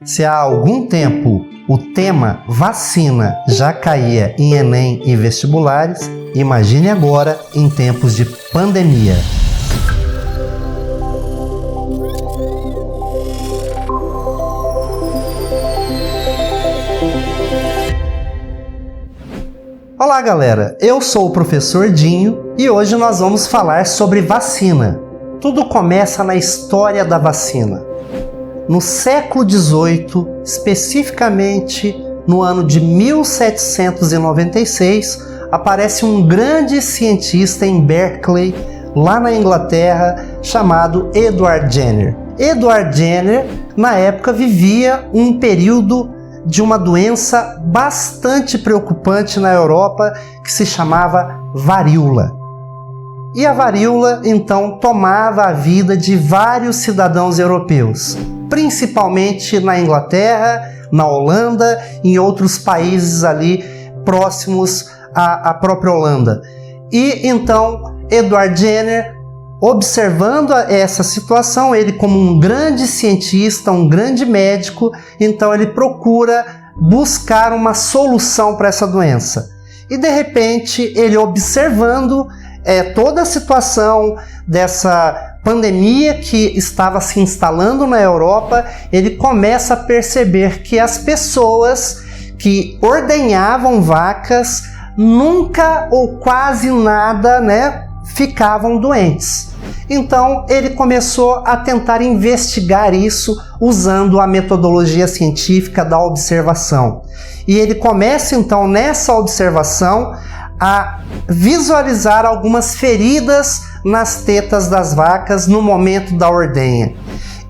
Se há algum tempo o tema vacina já caía em Enem e vestibulares, imagine agora em tempos de pandemia. Olá galera, eu sou o professor Dinho e hoje nós vamos falar sobre vacina. Tudo começa na história da vacina. No século XVIII, especificamente no ano de 1796, aparece um grande cientista em Berkeley, lá na Inglaterra, chamado Edward Jenner. Edward Jenner, na época, vivia um período de uma doença bastante preocupante na Europa que se chamava varíola. E a varíola, então, tomava a vida de vários cidadãos europeus, principalmente na Inglaterra, na Holanda e em outros países ali próximos à própria Holanda. E então, Edward Jenner, observando essa situação, ele como um grande cientista, um grande médico, então ele procura buscar uma solução para essa doença. E de repente, ele observando toda a situação dessa pandemia que estava se instalando na Europa, ele começa a perceber que as pessoas que ordenhavam vacas nunca ou quase nada, ficavam doentes. Então ele começou a tentar investigar isso usando a metodologia científica da observação. E ele começa então nessa observação a visualizar algumas feridas nas tetas das vacas no momento da ordenha.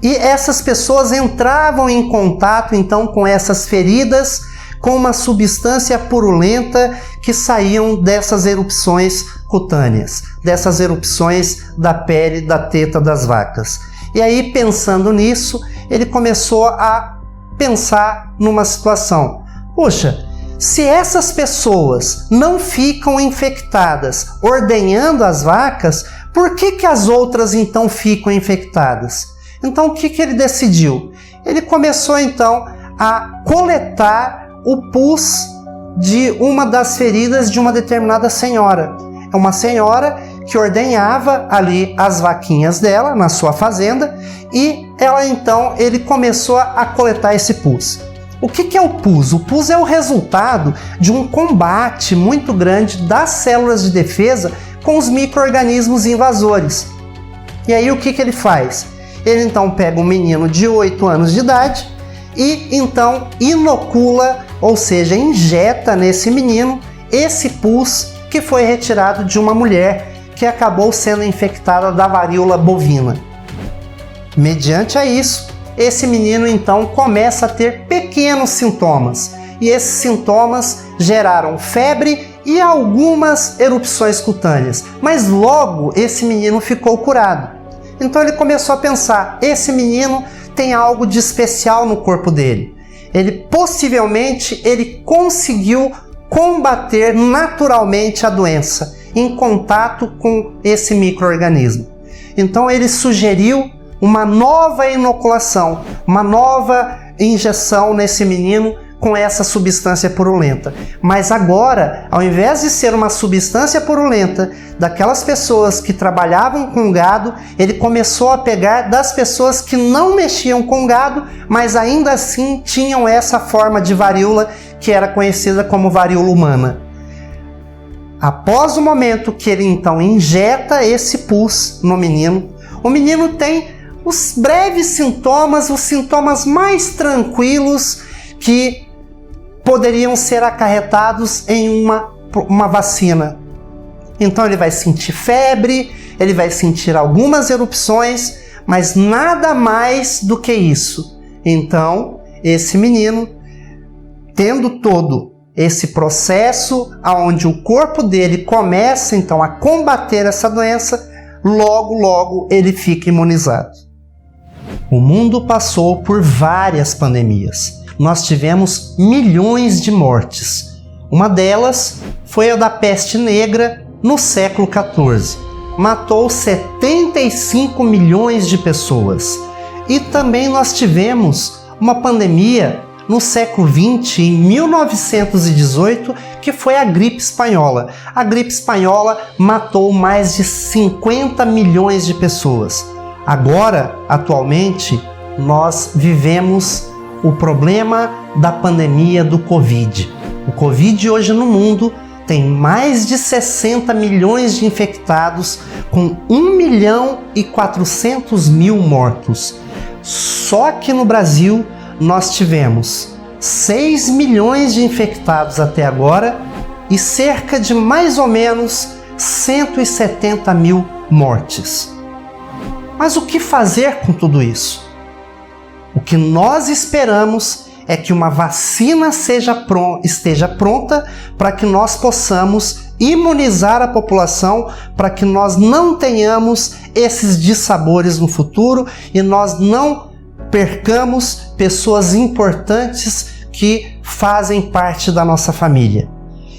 E essas pessoas entravam em contato então com essas feridas com uma substância purulenta que saíam dessas erupções cutâneas, dessas erupções da pele da teta das vacas. E aí, pensando nisso, ele começou a pensar numa situação. Poxa, se essas pessoas não ficam infectadas ordenhando as vacas, por que as outras então ficam infectadas? Então o que ele decidiu? Ele começou então a coletar o pus de uma das feridas de uma determinada senhora. É uma senhora que ordenhava ali as vaquinhas dela na sua fazenda e ele começou a coletar esse pus. O que é o pus? O pus é o resultado de um combate muito grande das células de defesa com os micro-organismos invasores. E aí o que ele faz? Ele então pega um menino de 8 anos de idade e então inocula, ou seja, injeta nesse menino esse pus que foi retirado de uma mulher que acabou sendo infectada da varíola bovina. Mediante a isso, esse menino então começa a ter pequenos sintomas, e esses sintomas geraram febre e algumas erupções cutâneas, mas logo esse menino ficou curado. Então ele começou a pensar, esse menino tem algo de especial no corpo dele. Ele conseguiu combater naturalmente a doença em contato com esse micro-organismo. Então ele sugeriu uma nova inoculação, uma nova injeção nesse menino com essa substância purulenta. Mas agora, ao invés de ser uma substância purulenta daquelas pessoas que trabalhavam com gado, ele começou a pegar das pessoas que não mexiam com gado, mas ainda assim tinham essa forma de varíola que era conhecida como varíola humana. Após o momento que ele então injeta esse pus no menino, o menino tem os breves sintomas, os sintomas mais tranquilos que poderiam ser acarretados em uma vacina. Então ele vai sentir febre, ele vai sentir algumas erupções, mas nada mais do que isso. Então, esse menino, tendo todo esse processo onde o corpo dele começa então a combater essa doença, logo ele fica imunizado. O mundo passou por várias pandemias. Nós tivemos milhões de mortes. Uma delas foi a da peste negra no século XIV. Matou 75 milhões de pessoas. E também nós tivemos uma pandemia no século XX, em 1918, que foi a gripe espanhola. A gripe espanhola matou mais de 50 milhões de pessoas. Agora, atualmente, nós vivemos o problema da pandemia do Covid. O Covid hoje no mundo tem mais de 60 milhões de infectados, com 1.400.000 mortos. Só que no Brasil nós tivemos 6 milhões de infectados até agora e cerca de mais ou menos 170 mil mortes. Mas o que fazer com tudo isso? O que nós esperamos é que uma vacina esteja pronta para que nós possamos imunizar a população, para que nós não tenhamos esses dissabores no futuro e nós não percamos pessoas importantes que fazem parte da nossa família.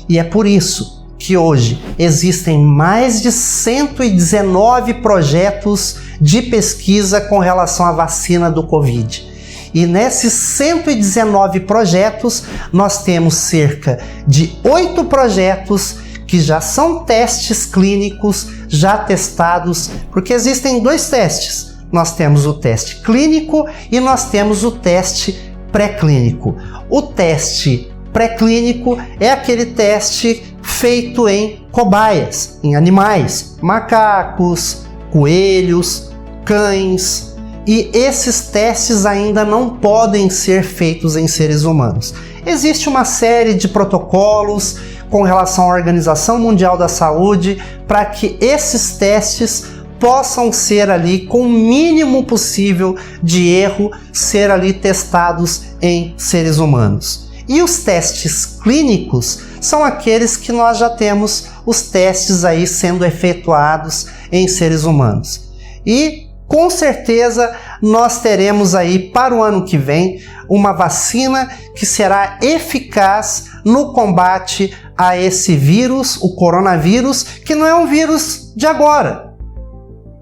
E é por isso que hoje existem mais de 119 projetos de pesquisa com relação à vacina do Covid. E nesses 119 projetos, nós temos cerca de 8 projetos que já são testes clínicos, já testados, porque existem 2 testes. Nós temos o teste clínico e nós temos o teste pré-clínico. O teste pré-clínico é aquele teste feito em cobaias, em animais, macacos, coelhos, cães, e esses testes ainda não podem ser feitos em seres humanos. Existe uma série de protocolos com relação à Organização Mundial da Saúde para que esses testes possam ser ali, com o mínimo possível de erro, ser ali testados em seres humanos. E os testes clínicos são aqueles que nós já temos os testes aí sendo efetuados em seres humanos. E com certeza nós teremos aí para o ano que vem uma vacina que será eficaz no combate a esse vírus, o coronavírus, que não é um vírus de agora.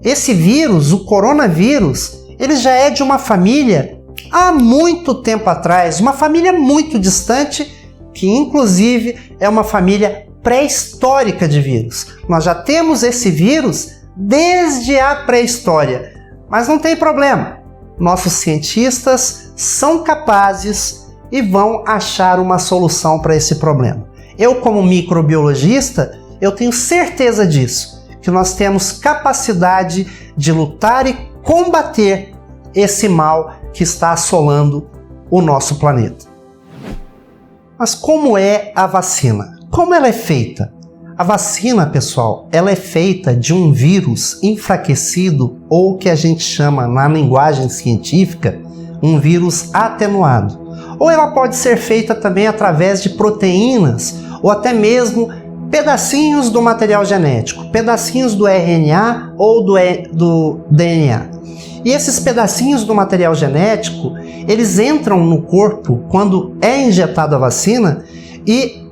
Esse vírus, o coronavírus, ele já é de uma família há muito tempo atrás, uma família muito distante, que inclusive é uma família pré-histórica de vírus. Nós já temos esse vírus desde a pré-história, mas não tem problema. Nossos cientistas são capazes e vão achar uma solução para esse problema. Eu, como microbiologista, eu tenho certeza disso, que nós temos capacidade de lutar e combater esse mal que está assolando o nosso planeta. Mas como é a vacina? Como ela é feita? A vacina, pessoal, ela é feita de um vírus enfraquecido, ou que a gente chama na linguagem científica, um vírus atenuado. Ou ela pode ser feita também através de proteínas, ou até mesmo pedacinhos do material genético, pedacinhos do RNA ou do DNA. E esses pedacinhos do material genético, eles entram no corpo quando é injetada a vacina e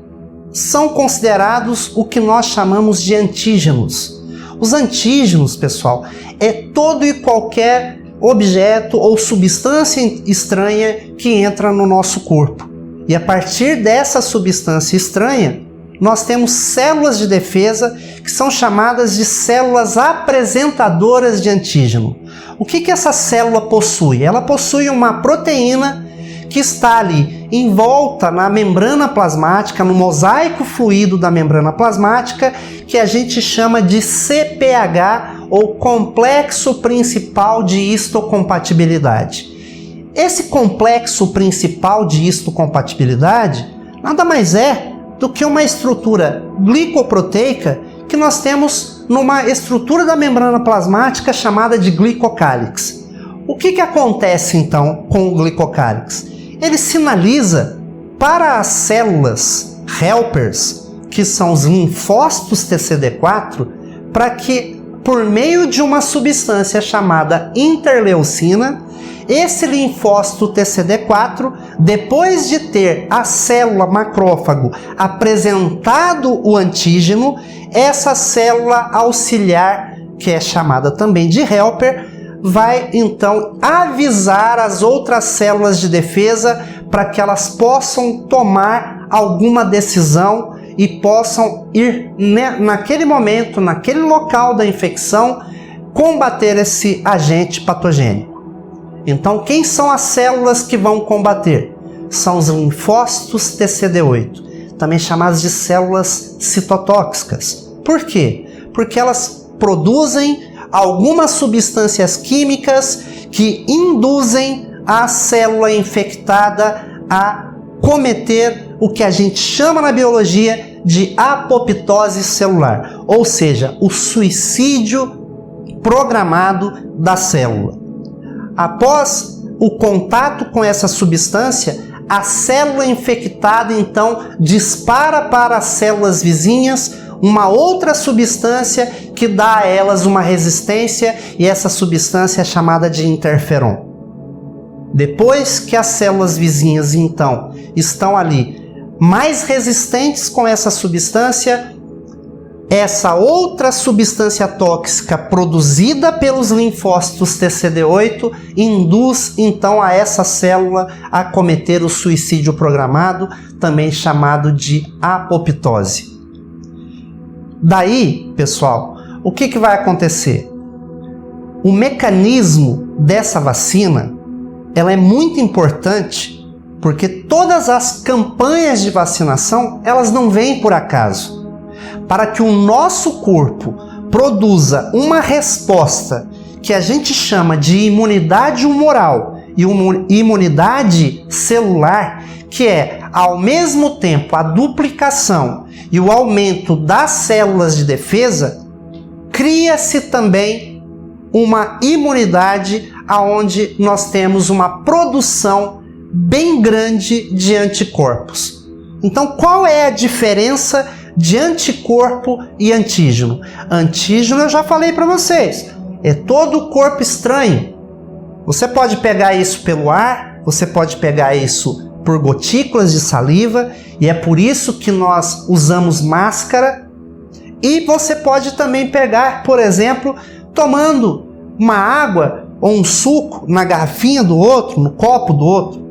são considerados o que nós chamamos de antígenos. Os antígenos, pessoal, é todo e qualquer objeto ou substância estranha que entra no nosso corpo. E a partir dessa substância estranha, nós temos células de defesa que são chamadas de células apresentadoras de antígeno. O que essa célula possui? Ela possui uma proteína que está ali envolta na membrana plasmática, no mosaico fluido da membrana plasmática, que a gente chama de CPH, ou complexo principal de histocompatibilidade. Esse complexo principal de histocompatibilidade nada mais é do que uma estrutura glicoproteica que nós temos numa estrutura da membrana plasmática chamada de glicocálix. O que acontece então com o glicocálix? Ele sinaliza para as células helpers, que são os linfócitos TCD4, para que, por meio de uma substância chamada interleucina, esse linfócito TCD4, depois de ter a célula macrófago apresentado o antígeno, essa célula auxiliar, que é chamada também de helper, vai então avisar as outras células de defesa para que elas possam tomar alguma decisão e possam ir naquele momento, naquele local da infecção, combater esse agente patogênico. Então, quem são as células que vão combater? São os linfócitos TCD8, também chamadas de células citotóxicas. Por quê? Porque elas produzem algumas substâncias químicas que induzem a célula infectada a cometer o que a gente chama na biologia de apoptose celular, ou seja, o suicídio programado da célula. Após o contato com essa substância, a célula infectada então dispara para as células vizinhas uma outra substância que dá a elas uma resistência, e essa substância é chamada de interferon. Depois que as células vizinhas então estão ali mais resistentes com essa substância, essa outra substância tóxica produzida pelos linfócitos TCD8 induz então a essa célula a cometer o suicídio programado, também chamado de apoptose. Daí, pessoal, o que vai acontecer? O mecanismo dessa vacina, ela é muito importante, porque todas as campanhas de vacinação, elas não vêm por acaso. Para que o nosso corpo produza uma resposta que a gente chama de imunidade humoral e imunidade celular, que é, ao mesmo tempo, a duplicação e o aumento das células de defesa, cria-se também uma imunidade onde nós temos uma produção bem grande de anticorpos. Então, qual é a diferença de anticorpo e antígeno? Antígeno eu já falei para vocês, é todo o corpo estranho. Você pode pegar isso pelo ar, você pode pegar isso por gotículas de saliva, e é por isso que nós usamos máscara. E você pode também pegar, por exemplo, tomando uma água ou um suco na garrafinha do outro, no copo do outro.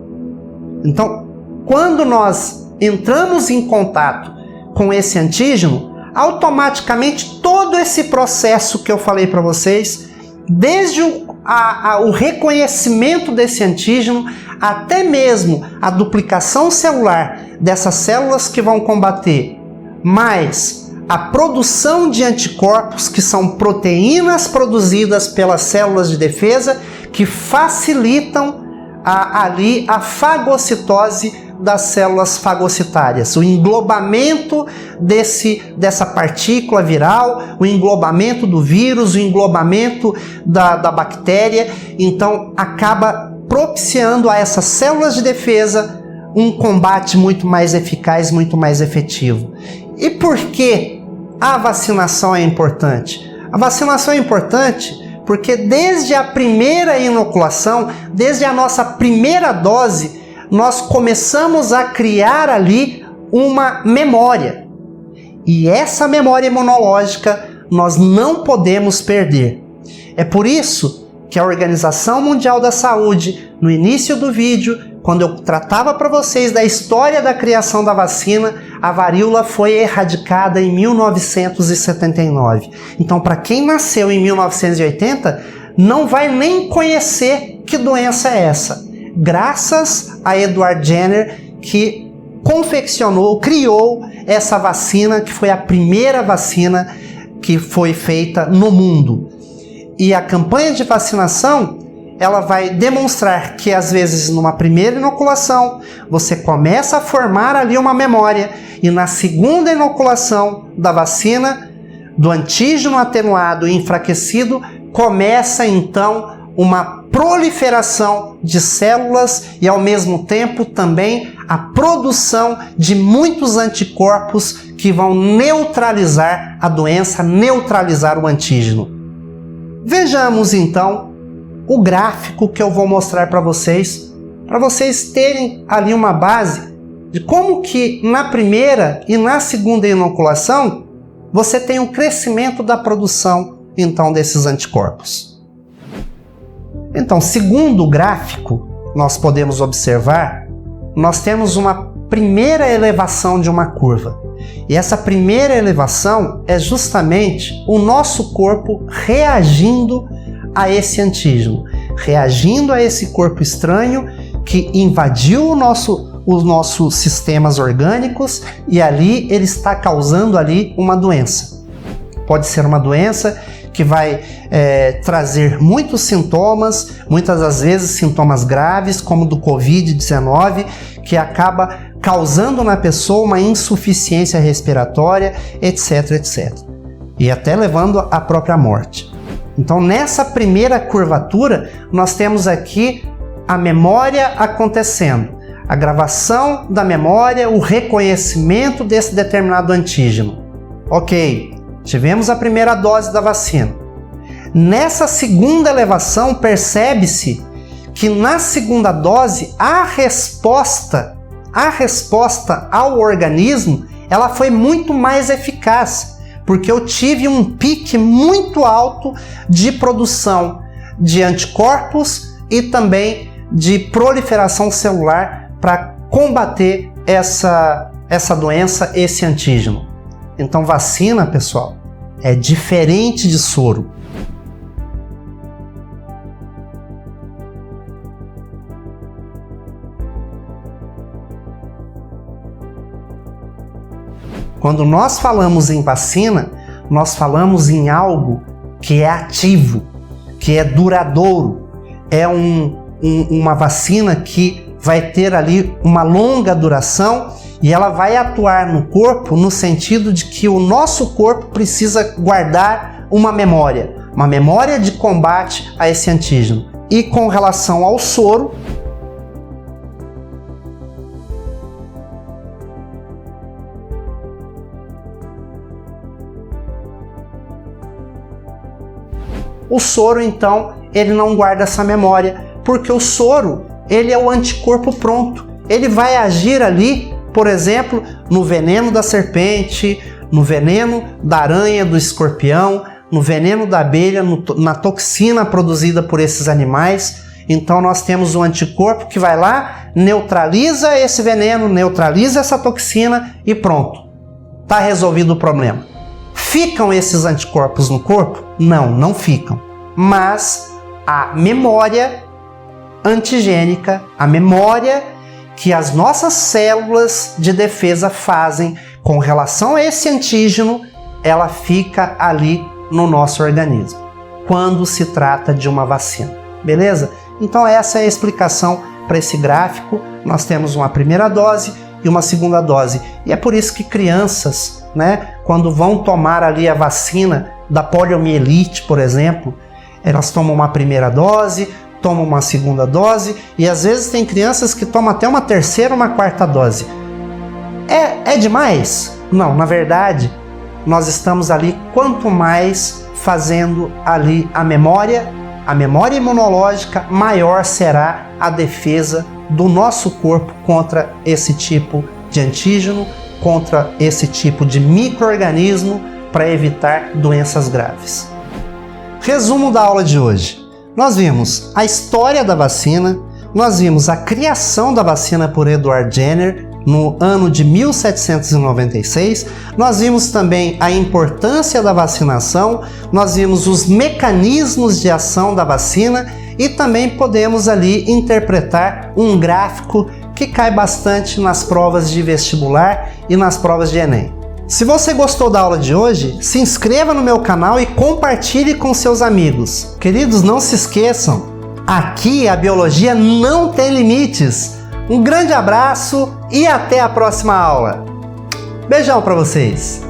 Então, quando nós entramos em contato com esse antígeno, automaticamente todo esse processo que eu falei para vocês, desde o reconhecimento desse antígeno, até mesmo a duplicação celular dessas células que vão combater, mais a produção de anticorpos, que são proteínas produzidas pelas células de defesa, que facilitam ali a fagocitose das células fagocitárias, o englobamento dessa partícula viral, o englobamento do vírus, o englobamento da bactéria. Então acaba propiciando a essas células de defesa um combate muito mais eficaz, muito mais efetivo. E por que a vacinação é importante? A vacinação é importante porque desde a primeira inoculação, desde a nossa primeira dose, nós começamos a criar ali uma memória. E essa memória imunológica nós não podemos perder. É por isso que a Organização Mundial da Saúde, no início do vídeo, quando eu tratava para vocês da história da criação da vacina, a varíola foi erradicada em 1979. Então, para quem nasceu em 1980, não vai nem conhecer que doença é essa. Graças a Edward Jenner, que confeccionou, criou essa vacina, que foi a primeira vacina que foi feita no mundo. E a campanha de vacinação, ela vai demonstrar que às vezes numa primeira inoculação você começa a formar ali uma memória, e na segunda inoculação da vacina, do antígeno atenuado e enfraquecido, começa então uma proliferação de células e ao mesmo tempo também a produção de muitos anticorpos que vão neutralizar a doença, neutralizar o antígeno. Vejamos então o gráfico que eu vou mostrar para vocês terem ali uma base de como que na primeira e na segunda inoculação você tem um crescimento da produção então desses anticorpos. Então, segundo o gráfico, nós podemos observar, nós temos uma primeira elevação de uma curva. E essa primeira elevação é justamente o nosso corpo reagindo a esse antígeno, reagindo a esse corpo estranho que invadiu os nossos sistemas orgânicos e ali ele está causando ali uma doença. Pode ser uma doença que vai trazer muitos sintomas, muitas das vezes sintomas graves, como do Covid-19, que acaba causando na pessoa uma insuficiência respiratória, etc, etc. E até levando à própria morte. Então, nessa primeira curvatura, nós temos aqui a memória acontecendo, a gravação da memória, o reconhecimento desse determinado antígeno. Ok, tivemos a primeira dose da vacina. Nessa segunda elevação, percebe-se que na segunda dose, a resposta ao organismo, ela foi muito mais eficaz, porque eu tive um pique muito alto de produção de anticorpos e também de proliferação celular para combater essa doença, esse antígeno. Então, vacina, pessoal, é diferente de soro. Quando nós falamos em vacina, nós falamos em algo que é ativo, que é duradouro. É uma vacina que vai ter ali uma longa duração e ela vai atuar no corpo no sentido de que o nosso corpo precisa guardar uma memória de combate a esse antígeno. E com relação ao soro, o soro, então, ele não guarda essa memória, porque o soro, ele é o anticorpo pronto. Ele vai agir ali, por exemplo, no veneno da serpente, no veneno da aranha, do escorpião, no veneno da abelha, na toxina produzida por esses animais. Então nós temos um anticorpo que vai lá, neutraliza esse veneno, neutraliza essa toxina e pronto. Está resolvido o problema. Ficam esses anticorpos no corpo? Não, não ficam. Mas a memória antigênica, a memória que as nossas células de defesa fazem com relação a esse antígeno, ela fica ali no nosso organismo, quando se trata de uma vacina. Beleza? Então essa é a explicação para esse gráfico. Nós temos uma primeira dose e uma segunda dose. E é por isso que crianças, quando vão tomar ali a vacina da poliomielite, por exemplo, elas tomam uma primeira dose, tomam uma segunda dose e às vezes tem crianças que tomam até uma terceira ou uma quarta dose. É demais? Não, na verdade, nós estamos ali quanto mais fazendo ali a memória imunológica, maior será a defesa do nosso corpo contra esse tipo de antígeno, contra esse tipo de micro-organismo, para evitar doenças graves. Resumo da aula de hoje. Nós vimos a história da vacina, nós vimos a criação da vacina por Edward Jenner no ano de 1796, nós vimos também a importância da vacinação, nós vimos os mecanismos de ação da vacina e também podemos ali interpretar um gráfico que cai bastante nas provas de vestibular e nas provas de Enem. Se você gostou da aula de hoje, se inscreva no meu canal e compartilhe com seus amigos. Queridos, não se esqueçam, aqui a biologia não tem limites. Um grande abraço e até a próxima aula. Beijão para vocês!